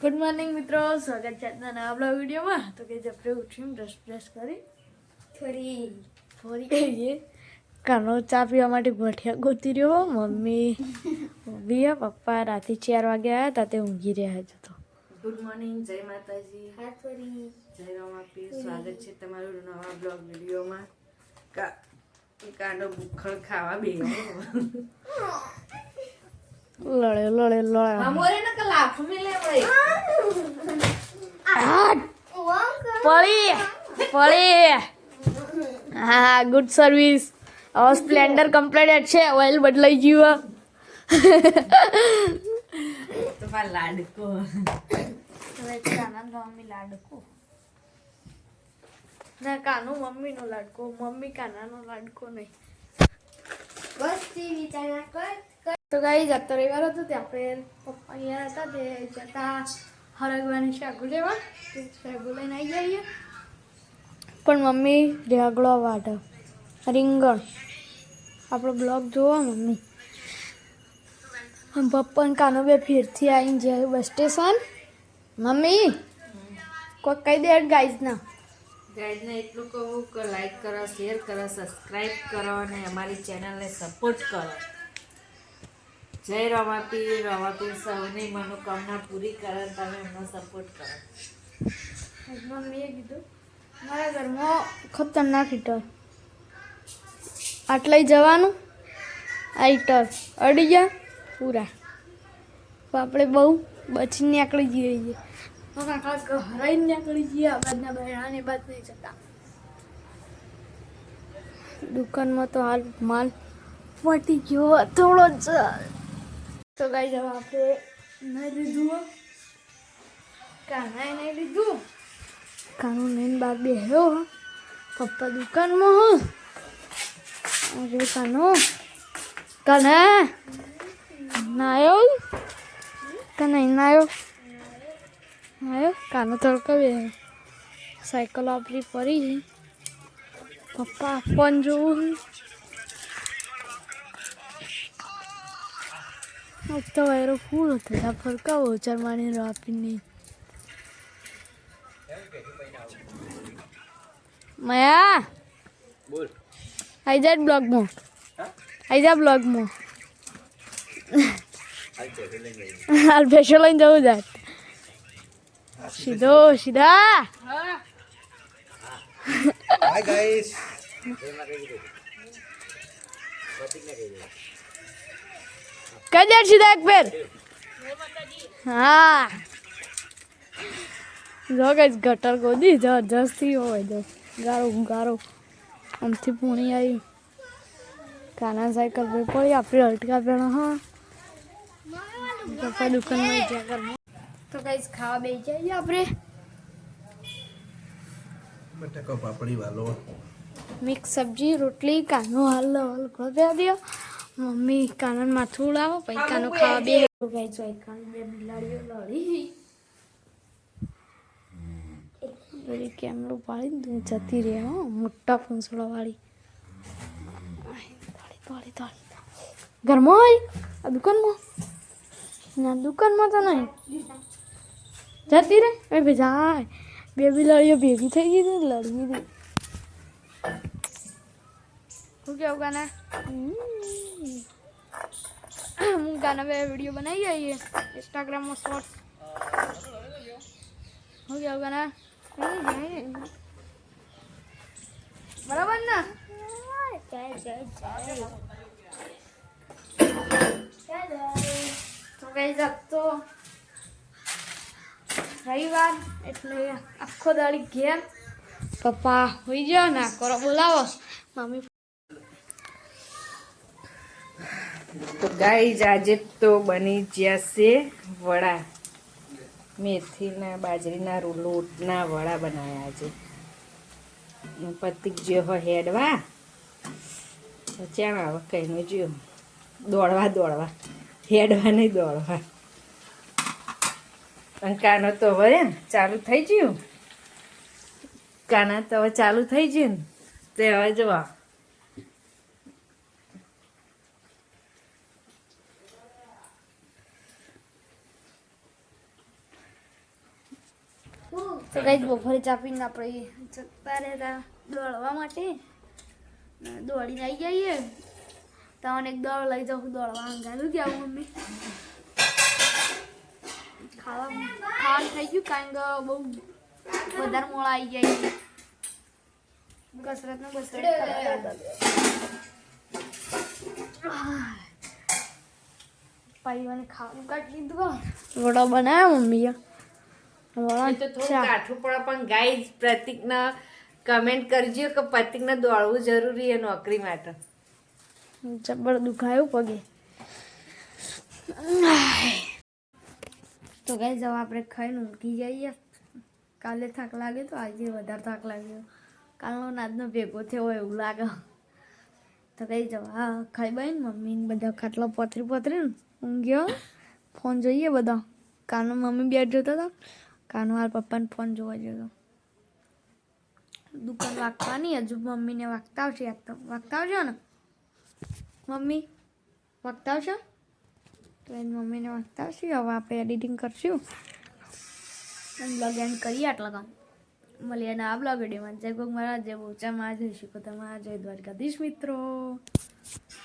Good morning મિત્રો, સ્વાગત છે આજના નવા બ્લોગ વિડીયોમાં. તો કે આપણે ઉઠીને બ્રશ કરી થોડી કહીએ કાનો ચા પીવા માટે ભઠિયા ગોતી રહ્યો. મમ્મી પપ્પા રાતે 4 વાગે આવ્યા હતા, તે ઊંઘી રહ્યા છે. તો ગુડ મોર્નિંગ, જય માતાજી, જય રામાપી. સ્વાગત છે તમારું નવા બ્લોગ વિડીયોમાં. કાનો ભૂખડ ખાવા બે લડે हमोरे न कलाफ में ले भाई પડી. હા, ગુડ સર્વિસ. હવે સ્પ્લેન્ડર કમ્પ્લીટ છે, ઓઇલ બદલાઈ ગયું. तो मार लाडको મમ્મી લાડકો ના, કાનો મમ્મીનો લાડકો, મમ્મી કાનાનો લાડકો નહીં. बस टीवी चला कर તો ગાઈ જતો રવિવાર હતો તે આપણે પપ્પા અહીંયા હતા તે જતા હરગવાની શાકુ લેવા, શાકુ લઈને આવી જઈએ. પણ મમ્મી રેગડો વાટે રીંગણ. આપણો બ્લોગ જોવો મમ્મી. પપ્પા ને કાનો બે ફેરથી આવીને જાય બસ સ્ટેશન. મમ્મી કોઈ કહી દે ગાઈઝ ના. ગાઈડને એટલું કહું કે લાઈક કરો, શેર કરો, સબસ્ક્રાઇબ કરો અને અમારી ચેનલને સપોર્ટ કરો. જય રમાપી સૌની મનોકામના પૂરી કરે, તમે એમનો સપોર્ટ કરો. મમ્મીએ કીધું મારા ઘરમાં ખતરનાક હીટર, આટલે જવાનું, આ હીટર અડી ગયા પૂરા. તો આપણે બહુ બચીને નીકળી જઈએ. હરાઈને નીકળી જઈએ. આ બાજના બહેરાને બાદ નહીં જતા. દુકાનમાં તો હાલ માલ પટી ગયો થોડો જ. તો ગાઈ જવા આપણે નહીં લીધું, કાનાએ નહીં લીધું. કાનું નહીં બાર બેહ્યો, પપ્પા દુકાનમાં. અરે કાનો કાના ના આવ્યો, કાના ના આવ્યો. કાનો તડકો બે સાયકલ આપણી પડી. પપ્પા ફોન જોવું. તો વાયરો ફૂલ હતો, ફરકાવો ચરમાની આપીને. મયા બોલ આઈ જા બ્લોગમાં, આઈ જા બ્લોગમાં. હાલ ભેસો લઈને જવું જાય સીધા. હાય ગાઈસ કઈ દે સીધા એક પેર. હા જો કઈ ગટર ગોદી જબરજસ્તી હોય. જો ગારો આમથી પૂણી આવી. કાના સાયકલ પર પડી, આપણે અટકા પેલા. હા પપ્પા દુકાનમાં જ્યાં ઘરમાં. તો કઈ ખાવા બે જઈએ આપણે. બટાકા પાપડી વાલો મિક્સ સબ્જી રોટલી. કાનો હાલ દે દો. મમ્મી કાનાને માથું ઉડાવો, પછી કાનો ખાવા બે. ગઈ જોઈ કાનો બે બિલાડીઓ લડી કેમેરો પાડીને તું જતી રહે. હો મોટા ફૂંસળો વાળી. ઘરમાં હોય આ દુકાનમાં ના, દુકાનમાં તો નહીં જતી રે. એ ભાઈ જાય. બે બિલાડીઓ ભેગી થઈ ગઈ હતી, લડી હતી. શું કેવું કાના? હું કાના બે વિડીયો બનાવી આવીએ ઇન્સ્ટાગ્રામમાં શોર્ટ્સ. શું કેવું કાના? બરાબર ને? તો કઈ જતો રવિવાર એટલે આખો દાડી ઘેર. પપ્પા હોઈ જાઓ ના કરો, બોલાવો મમ્મી. તો ગાઈઝ આજે તો બની જશે વડા. મેથીના બાજરીના લોટના વડા બનાવ્યા છે. પતિક જે હોય હેડવા ચાણ આવે કઈનું જો દોડવા હેડવા નહીં દોડવા. અને કાનો તો હવે ચાલુ થઈ ગયું. કાના તો હવે ચાલુ થઈ ગયું ને તે હવે જોવા તો કઈ બપોરે ચા પીને આપણે જતા રહેતા દોડવા માટે દોડીને આવી જઈએ. તમને એક દોડ લઈ જાઉં દોડવા અંગાલું કે આવું મમ્મી ખાવાનું થઈ ગયું કારણ કે બહુ વધારે મોડા આવી જાય કસરત પાઈવાને ખાવાનું કાઢી લીધું વડા બનાવ્યા મમ્મીએ એ તો થોડું કાઠું પડે પણ ગાઈઝ પ્રતિકને કમેન્ટ કરજો કે પ્રતિકને દોડવું જરૂરી છે નોકરી માટે. જબર દુખાયું પગે. તો કઈ જવા આપણે ખાઈને ઊંઘી જઈએ. કાલે થાક લાગે તો આજે વધારે થાક લાગ્યો. કાલનો નાદનો ભેગો થયો હોય એવું લાગે. તો કઈ જવા હા ખાઈ બાઈને મમ્મીને બધા ખાટલા પથરી ને ઊંઘ્યો. ફોન જોઈએ બધા. કાનો મમ્મી બેટ જોતો હતો. કાનો હાલ પપ્પાને ફોન જોવા જતો. દુકાન વાગવાની હજુ મમ્મીને વાગતા આવશે યાદ તો વાગતા આવજો ને મમ્મી વાગતા આવશો તો એની મમ્મીને વાગતા આવશે. હવે આપણે એડિટિંગ કરશું બ્લોગ એન્ડ કરીએ આટલા કામ. મળીએ અને આ બ્લોગ વિડીયોમાં જય ગોગ મહારાજ જય બોચામાં જય શીખો તમારા જય દ્વારકાધીશ મિત્રો.